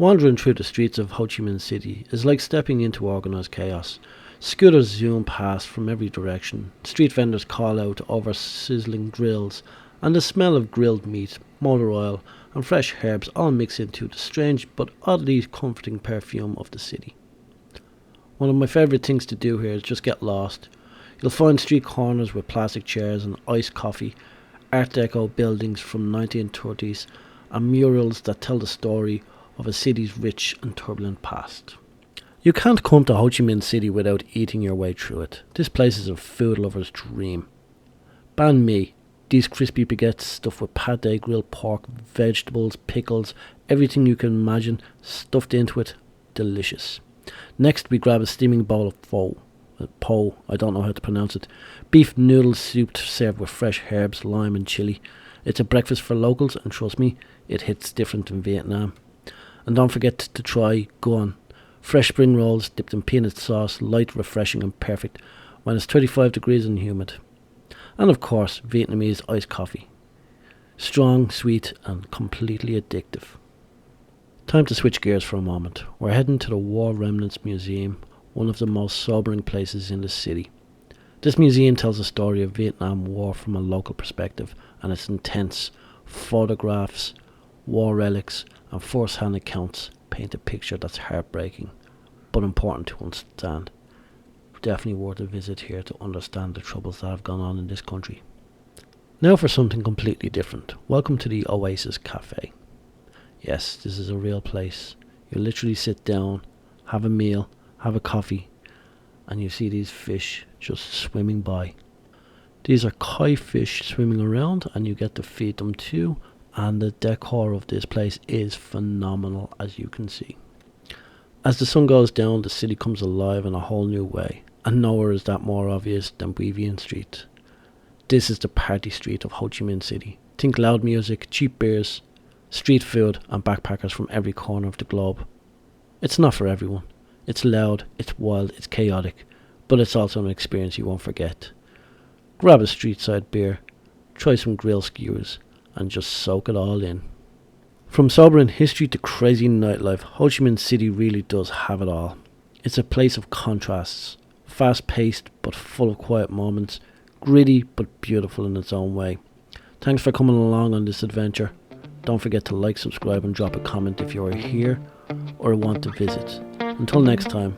Wandering through the streets of Ho Chi Minh City is like stepping into organised chaos. Scooters zoom past from every direction, street vendors call out over sizzling grills, and the smell of grilled meat, motor oil, and fresh herbs all mix into the strange but oddly comforting perfume of the city. One of my favourite things to do here is just get lost. You'll find street corners with plastic chairs and iced coffee, Art Deco buildings from 1930s, and murals that tell the story of a city's rich and turbulent past. You can't come to Ho Chi Minh City without eating your way through it. This place is a food lover's dream. Banh mi, these crispy baguettes stuffed with pate, grilled pork, vegetables, pickles, everything you can imagine stuffed into it, delicious. Next we grab a steaming bowl of po, I don't know how to pronounce it, beef noodle soup served with fresh herbs, lime and chilli. It's a breakfast for locals, and trust me, it hits different in Vietnam. And don't forget to try Guan. Fresh spring rolls dipped in peanut sauce, light, refreshing and perfect when it's 35 degrees and humid. And of course, Vietnamese iced coffee. Strong, sweet and completely addictive. Time to switch gears for a moment. We're heading to the War Remnants Museum, one of the most sobering places in the city. This museum tells the story of Vietnam War from a local perspective, and it's intense. Photographs, war relics and first-hand accounts paint a picture that's heartbreaking, but important to understand. Definitely worth a visit here to understand the troubles that have gone on in this country. Now for something completely different. Welcome to the Oasis Cafe. Yes, this is a real place. You literally sit down, have a meal, have a coffee, and you see these fish just swimming by. These are koi fish swimming around, and you get to feed them too, and the decor of this place is phenomenal, as you can see. As the sun goes down, the city comes alive in a whole new way, and nowhere is that more obvious than Vien Street. This is the party street of Ho Chi Minh City. Think loud music, cheap beers, street food and backpackers from every corner of the globe. It's not for everyone. It's loud, it's wild, it's chaotic, but it's also an experience you won't forget. Grab a street side beer, try some grill skewers, and just soak it all in. From sobering history to crazy nightlife, Ho Chi Minh City really does have it all. It's a place of contrasts, fast-paced but full of quiet moments, gritty but beautiful in its own way. Thanks for coming along on this adventure. Don't forget to like, subscribe and drop a comment if you are here or want to visit. Until next time,